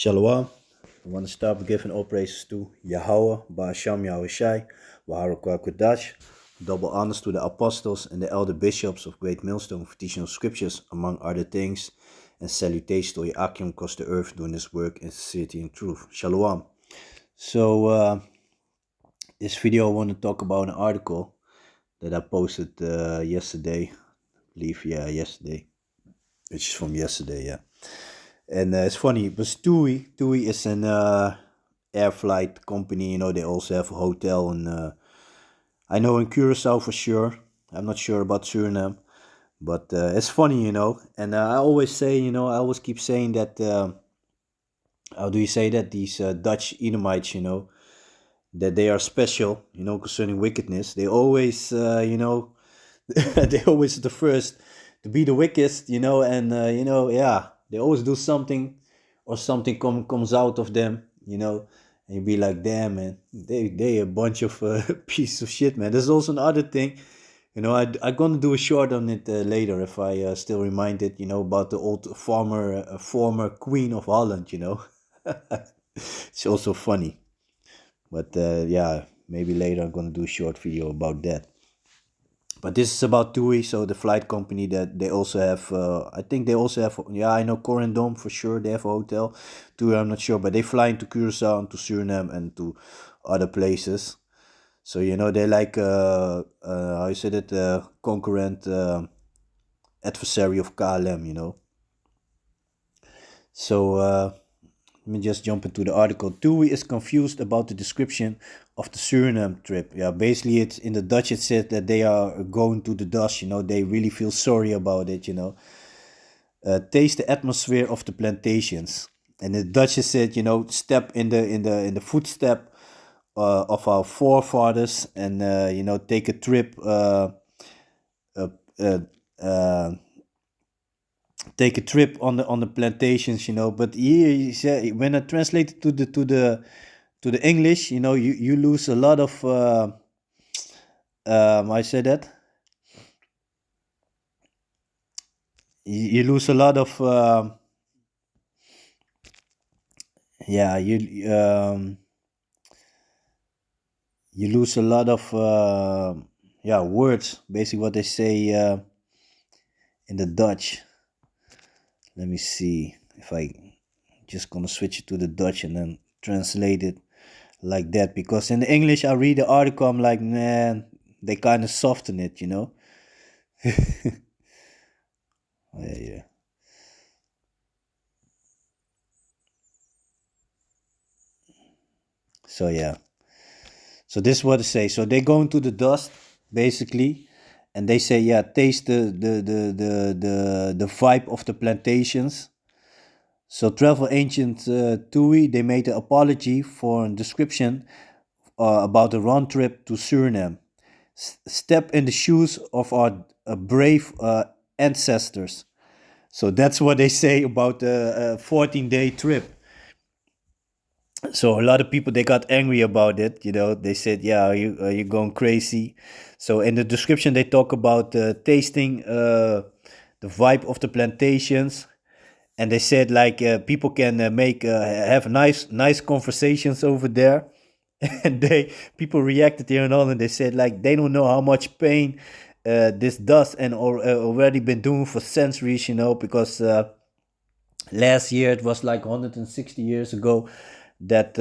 Shalom. I want to start by giving all praises to Yahweh, Ba'asham Yahushai, Waharakwa Kodash. Double honors to the apostles and the elder bishops of Great Millstone for teaching of scriptures, among other things, and salutations to Yakim across the earth doing this work in sincerity and truth. Shalom. So, this video I want to talk about an article that I posted yesterday. I believe, yesterday. Which is from yesterday, yeah. And it's funny, but TUI is an air flight company. They also have a hotel, and I know in Curacao for sure. I'm not sure about Suriname, but it's funny. And I always say, I always keep saying that. How do you say that? These Dutch Edomites, that they are special, concerning wickedness. They always, they always the first to be the wickedest, and yeah, they always do something, or something comes out of them, and you be like, damn, man, they a bunch of pieces of shit, man. There's also another thing, I'm gonna do a short on it later if I still remind it, about the old former Queen of Holland, It's also funny, but yeah, maybe later I'm gonna do a short video about that. But this is about TUI, so the flight company that they also have. I think they also have. Yeah, I know Corendon for sure. They have a hotel. TUI, I'm not sure, but they fly into Curacao and to Suriname and to other places. So they like how you said it, concurrent adversary of KLM. So let me just jump into the article. TUI is confused about the description of the Suriname trip. Yeah, basically, it's in the Dutch. It said that they are going to the Dutch. They really feel sorry about it. Taste the atmosphere of the plantations. And the Dutch has said, step in the footstep of our forefathers, and take a trip. Uh, uh, uh, Take a trip on the plantations. But here you say, when I translate it to the English, you lose a lot of. I said that you lose a lot of. Yeah, you lose a lot of. Yeah, words. Basically, what they say in the Dutch. Let me see if I just gonna switch it to the Dutch and then translate it like that, because in the English I read the article, I'm like, man, they kind of soften it. Yeah, yeah. So yeah. So this is what they say. So they go into the dust basically, and they say, yeah, taste the vibe of the plantations. So travel ancient TUI, they made an apology for a description about the round trip to Suriname. Step in the shoes of our brave ancestors. So that's what they say about the 14-day trip. So a lot of people, they got angry about it. They said, yeah, are you going crazy? So in the description they talk about tasting the vibe of the plantations, and they said, like, people can make have nice conversations over there. And people reacted here and all, and they said, like, they don't know how much pain this does, and already been doing for centuries, because last year it was like 160 years ago that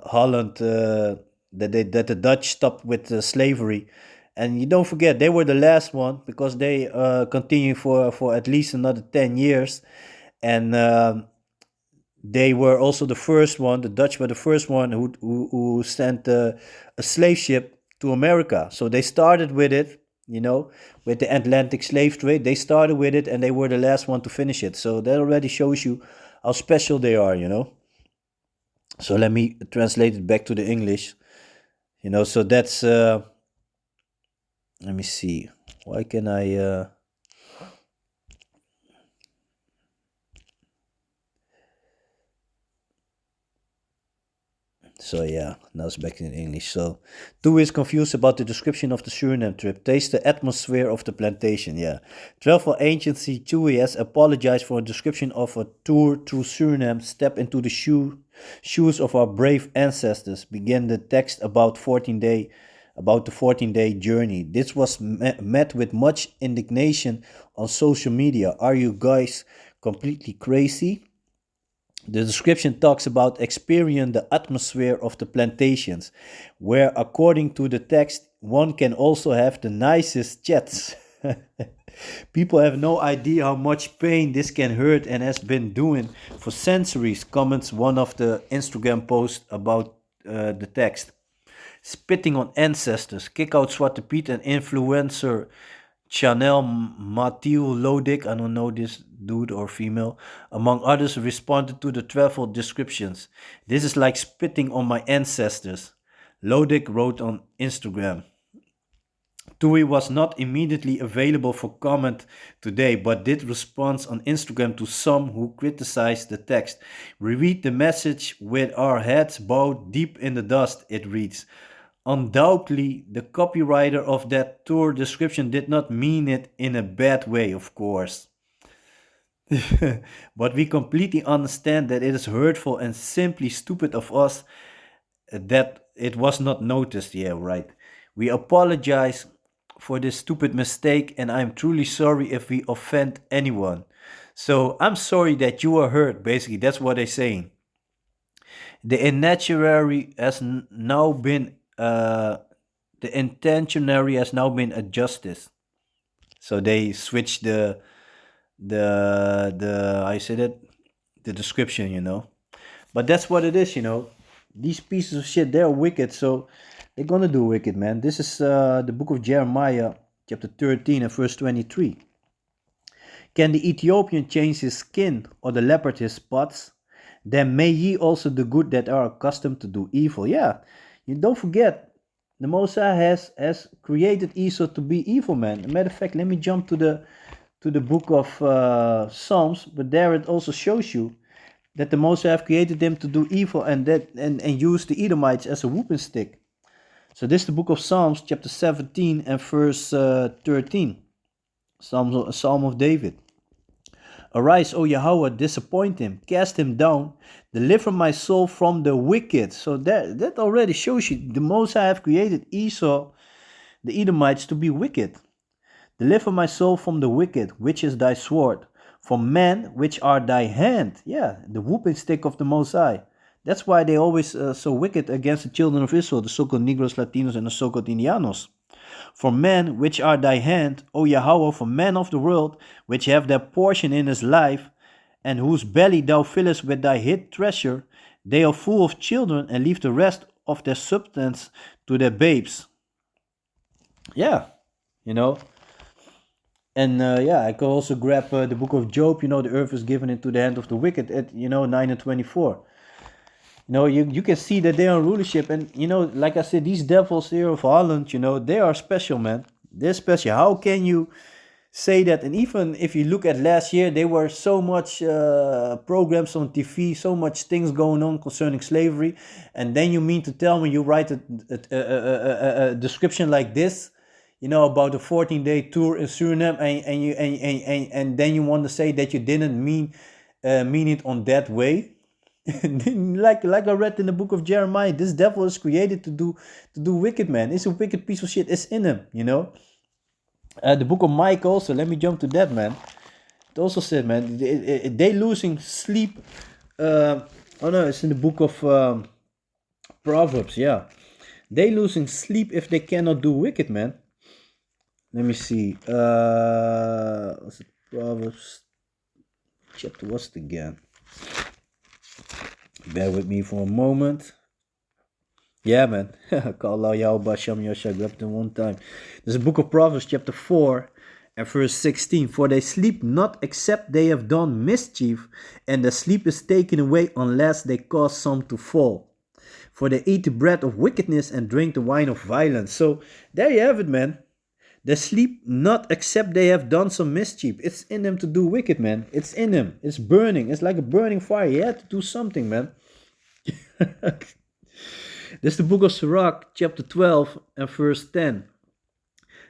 Holland, that the Dutch stopped with slavery. And you don't forget, they were the last one, because they continued for at least another 10 years. And they were also the first one. The Dutch were the first one who sent a slave ship to America. So they started with it, with the Atlantic slave trade. They started with it, and they were the last one to finish it. So that already shows you how special they are. So let me translate it back to the English. So that's let me see. Why can I So yeah, now it's back in English. So Dewey is confused about the description of the Suriname trip. Taste the atmosphere of the plantation. Yeah. Travel agency Dewey has apologized for a description of a tour through Suriname. Step into the shoes of our brave ancestors. Begin the text about the 14-day journey. This was met with much indignation on social media. Are you guys completely crazy? The description talks about experiencing the atmosphere of the plantations, where, according to the text, one can also have the nicest chats. People have no idea how much pain this can hurt and has been doing for centuries, comments one of the Instagram posts about the text. Spitting on ancestors, kick out Zwarte Piet and influencer Chanel Mathieu Lodic, I don't know this dude or female, among others, responded to the travel descriptions. This is like spitting on my ancestors, Lodic wrote on Instagram. Tui was not immediately available for comment today, but did respond on Instagram to some who criticized the text. We read the message with our heads bowed deep in the dust, it reads. Undoubtedly, the copywriter of that tour description did not mean it in a bad way, of course. But we completely understand that it is hurtful and simply stupid of us that it was not noticed. Yeah, right. We apologize for this stupid mistake, and I'm truly sorry if we offend anyone. So I'm sorry that you were hurt, basically. That's what they're saying. The initiatory has now been the intentionary has now been adjusted. So they switched the I said it, the description, But that's what it is, These pieces of shit, they're wicked, so they're gonna do wicked, man. This is the book of Jeremiah, chapter 13 and verse 23. Can the Ethiopian change his skin, or the leopard his spots? Then may ye also do good that are accustomed to do evil. Yeah, you don't forget, the Mosiah has created Esau to be evil, man. As a matter of fact, let me jump to the book of Psalms, but there it also shows you that the Mosiah have created them to do evil and use the Edomites as a whooping stick. So this is the book of Psalms, chapter 17 and verse 13. Psalm of David. Arise, O Yahweh, disappoint him, cast him down, deliver my soul from the wicked. So that already shows you the Most High have created Esau, the Edomites, to be wicked. Deliver my soul from the wicked, which is thy sword, from men, which are thy hand. Yeah, the whooping stick of the Most High. That's why they always so wicked against the children of Israel, the so-called Negros, Latinos, and the so-called Indianos. For men which are thy hand, O Yahweh, for men of the world, which have their portion in his life, and whose belly thou fillest with thy hid treasure, they are full of children, and leave the rest of their substance to their babes. Yeah, And I could also grab the book of Job, the earth is given into the hand of the wicked, at 9 and 24. You can see that they are in rulership, and like I said, these devils here of Holland, they are special, man. They're special. How can you say that? And even if you look at last year, there were so much programs on TV, so much things going on concerning slavery, and then you mean to tell me you write a description like this, about a 14-day tour in Suriname, and then you want to say that you didn't mean it on that way. like I read in the book of Jeremiah, this devil is created to do wicked, man. It's a wicked piece of shit. It's in him, The book of Micah also. Let me jump to that, man. It also said, man, they losing sleep. It's in the book of Proverbs. Yeah, they losing sleep if they cannot do wicked, man. Let me see. What's it? Proverbs chapter what's it again? Bear with me for a moment. Yeah, man. Call Yahweh Shem Yosha, grab them one time. There's a book of Proverbs, chapter 4, and verse 16. For they sleep not except they have done mischief, and the sleep is taken away unless they cause some to fall. For they eat the bread of wickedness and drink the wine of violence. So there you have it, man. They sleep not except they have done some mischief. It's in them to do wicked, man. It's in them. It's burning. It's like a burning fire. You have to do something, man. This is the book of Sirach, chapter 12 and verse 10.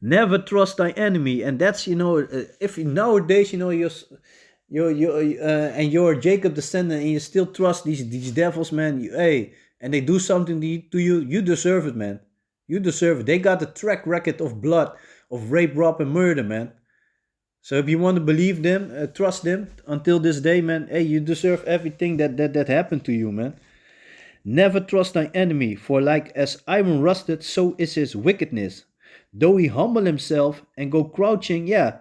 Never trust thy enemy. And that's, if nowadays, and you're Jacob descendant and you still trust these devils, man, hey, and they do something to you, you deserve it, man. You deserve it. They got a track record of blood, of rape, rob, and murder, man. So if you want to believe them, trust them until this day, man, hey, you deserve everything that happened to you, man. Never trust thy enemy, for like as iron rusted, so is his wickedness. Though he humble himself and go crouching, yeah.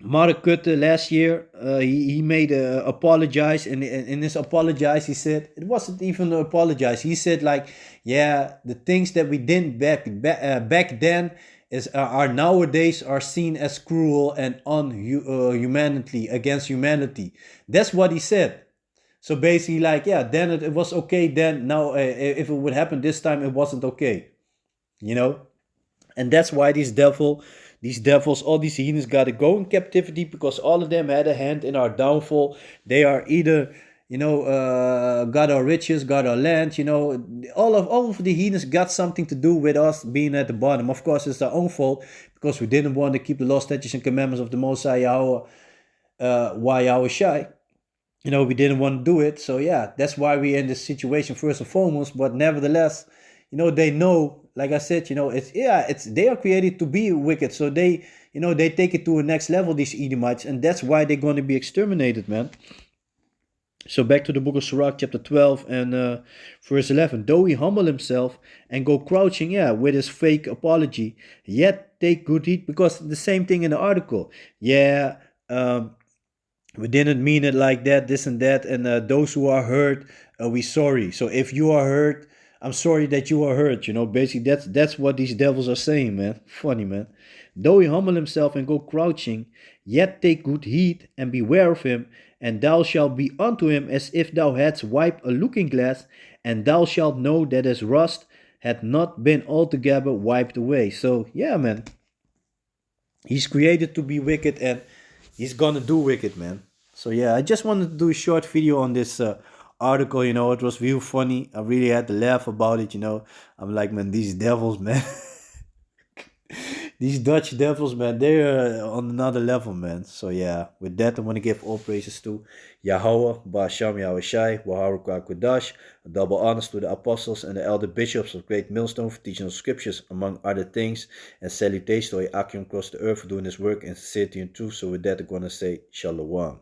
Mark Kutte last year, he made apologize, and in his apologize, he said it wasn't even an apologize. He said like, yeah, the things that we did back then are nowadays are seen as cruel and humanity against humanity. That's what he said. So basically, like, yeah, then it was okay. Then now, if it would happen this time, it wasn't okay. You know, and that's why these devils, all these heathens got to go in captivity, because all of them had a hand in our downfall. They are either, got our riches, got our land. All of the heathens got something to do with us being at the bottom. Of course, it's our own fault because we didn't want to keep the law, statutes, and commandments of the Most High Yahweh, Yahweh Shai. We didn't want to do it. So yeah, that's why we're in this situation first and foremost. But nevertheless, they know, like I said, they are created to be wicked. So they take it to a next level, these Edomites, and that's why they're going to be exterminated, man. So back to the book of Sirach, chapter 12 and verse 11. Though he humble himself and go crouching, with his fake apology, yet take good heed, because the same thing in the article. We didn't mean it like that, this and that, and those who are hurt, we sorry. So if you are hurt, I'm sorry that you are hurt. Basically that's what these devils are saying, man. Funny, man. Though he humble himself and go crouching, yet take good heed and beware of him, and thou shalt be unto him as if thou hadst wiped a looking glass, and thou shalt know that his rust had not been altogether wiped away. So yeah, man, he's created to be wicked, and he's gonna do wicked, man. So yeah, I just wanted to do a short video on this article. It was real funny. I really had to laugh about it. I'm like, man, these devils, man. These Dutch devils, man, they're on another level, man. So yeah, with that, I want to give all praises to Yahweh, Ba'asham Yahweh Shai, Waharukah Kudash, a double honors to the apostles and the elder bishops of Great Millstone for teaching the scriptures, among other things, and salutations to Akim across the earth for doing this work in sincerity and truth. So with that, I'm going to say Shalom.